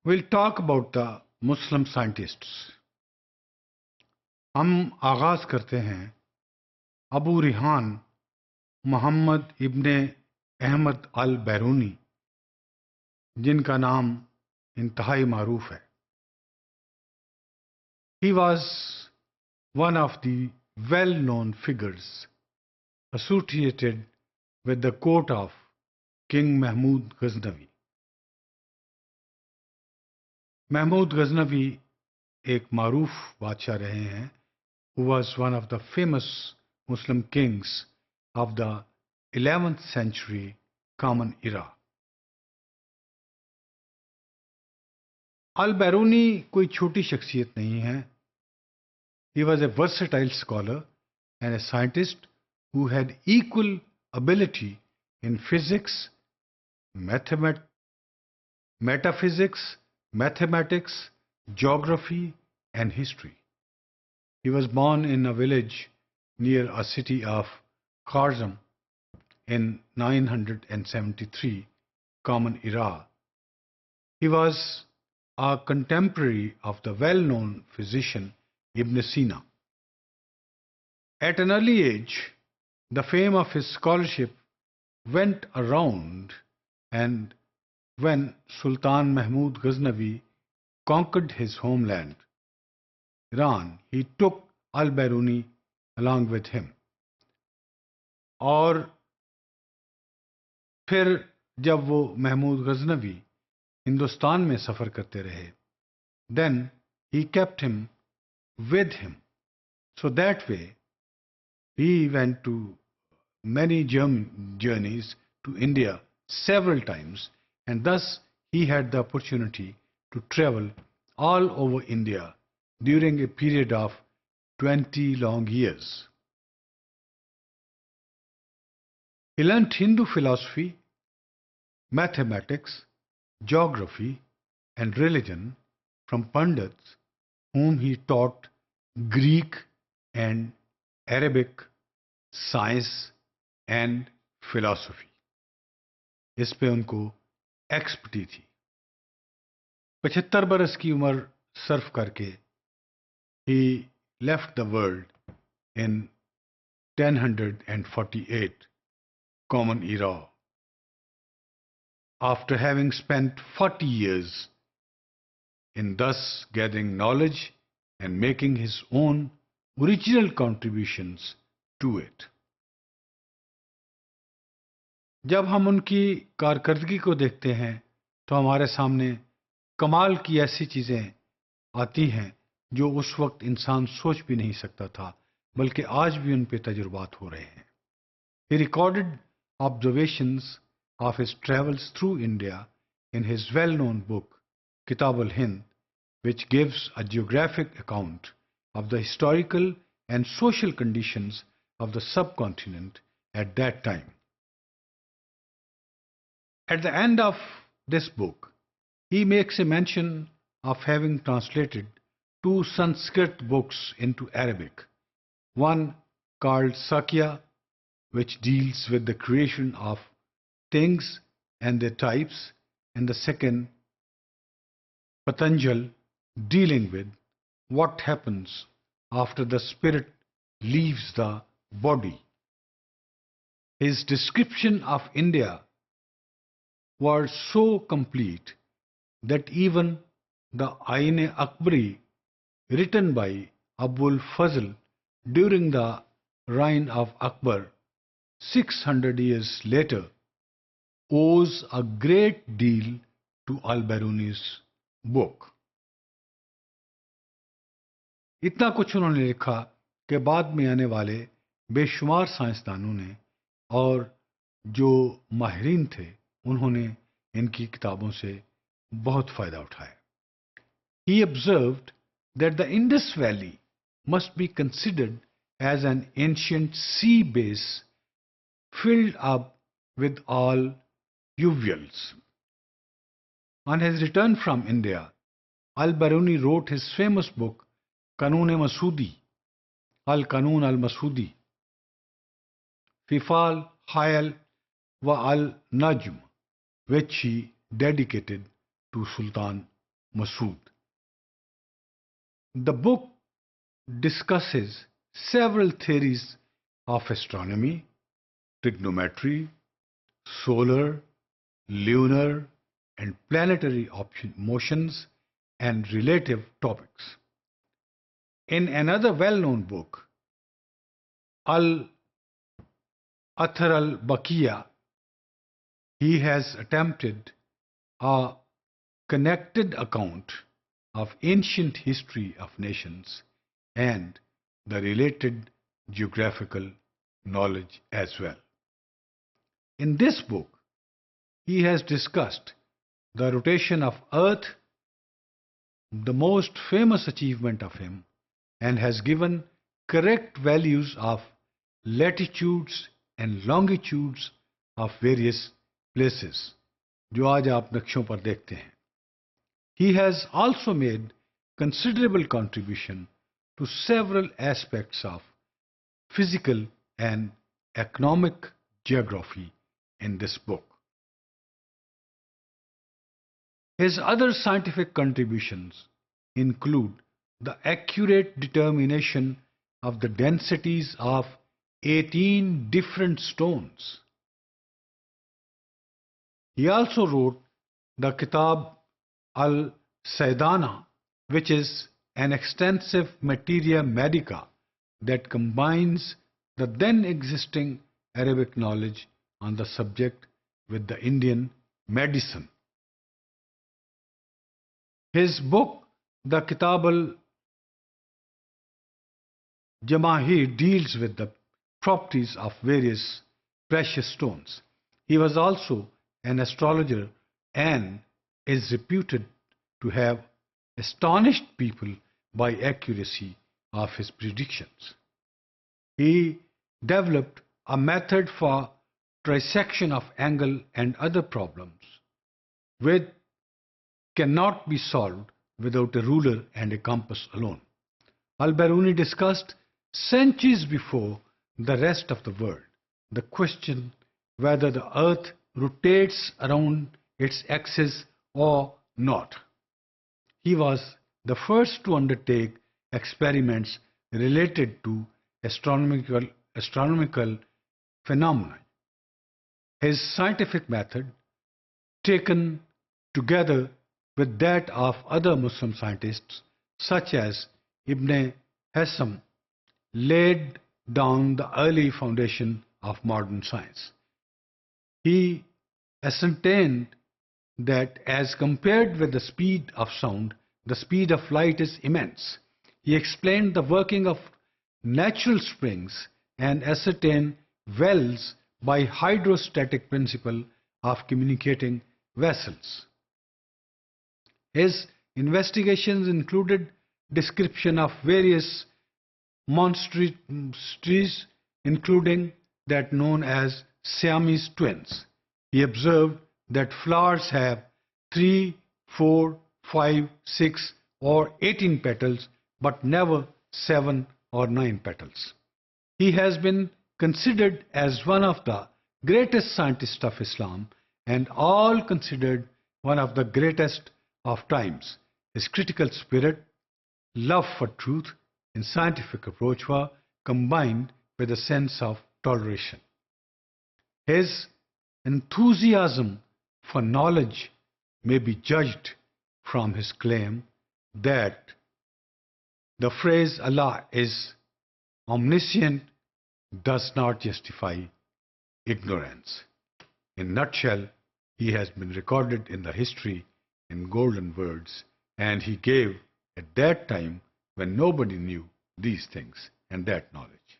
We'll talk about the Muslim scientists. हम आगाज करते हैं अबू रिहान मोहम्मद इब्ने अहमद अल बैरूनी, जिनका नाम इंतहाई मारूफ है. He was one of the well-known figures associated with the court of King Mahmud Ghaznavi. Mahmood Ghaznavi एक मारूफ बादशाह रहे हैं, who was one of the famous Muslim kings of the 11th century Common Era. अल बैरूनी कोई छोटी शख्सियत नहीं है. He was a versatile scholar and a scientist who had equal ability in physics, metaphysics, mathematics, geography, and history. He was born in a village near a city of Kharzm in 973 Common Era. He was a contemporary of the well-known physician Ibn Sina. At an early age, the fame of his scholarship went around, and when Sultan Mahmud Ghaznavi conquered his homeland, Iran, he took al-Biruni along with him. और फिर जब वो महमूद गजनवी हिंदुस्तान में सफ़र करते रहे, then he kept him with him. So that way, he went to many journeys to India several times, and thus he had the opportunity to travel all over India during a period of 20 long years. He learnt Hindu philosophy, mathematics, geography, and religion from Pandits whom he taught Greek and Arabic, science and philosophy. इस पे उनको expertise थी. 75 बरस की उम्र Surf करके he left the world in 1048 Common Era, after having spent 40 years in thus gathering knowledge and making his own original contributions to it. जब हम उनकी कारकर्दगी को देखते हैं तो हमारे सामने कमाल की ऐसी चीज़ें आती हैं जो उस वक्त इंसान सोच भी नहीं सकता था, बल्कि आज भी उन पे तजुर्बात हो रहे हैं. He recorded observations of his travels through India in his well-known book Kitab al-Hind, which gives a geographic account of the historical and social conditions of the subcontinent at that time. At the end of this book, he makes a mention of having translated 2 Sanskrit books into Arabic, one called Sakya, which deals with the creation of things and their types, and the second, Patanjal, dealing with what happens after the spirit leaves the body. His description of India was so complete that even the Ain-e-Akbari, written by Abul Fazl during the reign of Akbar 600 years later, owes a great deal to al-Biruni's book. इतना कुछ उन्होंने लिखा कि बाद में आने वाले बेशुमार साइंसदानों ने और जो माहिरीन थे, उन्होंने इनकी किताबों से बहुत फायदा उठाया. He observed that the Indus Valley must be considered as an ancient sea base filled up with all uvuals. On his return from India, al-Biruni wrote his famous book Qanun-e-Masudi, Al-Qanun al-Masudi, Fifal, Hayal wa al-Najm, which he dedicated to Sultan Masood. The book discusses several theories of astronomy, trigonometry, solar, lunar, and planetary motions and relative topics. In another well-known book, Al-Athar al-Baqiya, he has attempted a connected account of ancient history of nations and the related geographical knowledge as well. In this book, he has discussed the rotation of Earth, the most famous achievement of him, and has given correct values of latitudes and longitudes of various places, जो आज आप नक्शों पर देखते हैं. He has also made considerable contribution to several aspects of physical and economic geography in this book. His other scientific contributions include the accurate determination of the densities of 18 different stones. He also wrote the Kitab al-Saydana, which is an extensive materia medica that combines the then existing Arabic knowledge on the subject with the Indian medicine. His book, the Kitab al-Jamahir, deals with the properties of various precious stones. He was also an astrologer and is reputed to have astonished people by accuracy of his predictions. He developed a method for trisection of angle and other problems which cannot be solved without a ruler and a compass alone. Al-Biruni discussed centuries before the rest of the world the question whether the earth rotates around its axis or not. He was the first to undertake experiments related to astronomical phenomena. His scientific method, taken together with that of other Muslim scientists such as Ibn Haytham, laid down the early foundation of modern science. He ascertained that as compared with the speed of sound, the speed of light is immense. He explained the working of natural springs and ascertained wells by hydrostatic principle of communicating vessels. His investigations included description of various monstrosities, including that known as Siamese twins. He observed that flowers have 3, 4, 5, 6 or 18 petals, but never 7 or 9 petals. He has been considered as one of the greatest scientists of Islam and all considered one of the greatest of times. His critical spirit, love for truth, and scientific approach were combined with a sense of toleration. His enthusiasm for knowledge may be judged from his claim that the phrase Allah is omniscient does not justify ignorance. In a nutshell, he has been recorded in the history in golden words, and he gave at that time when nobody knew these things and that knowledge.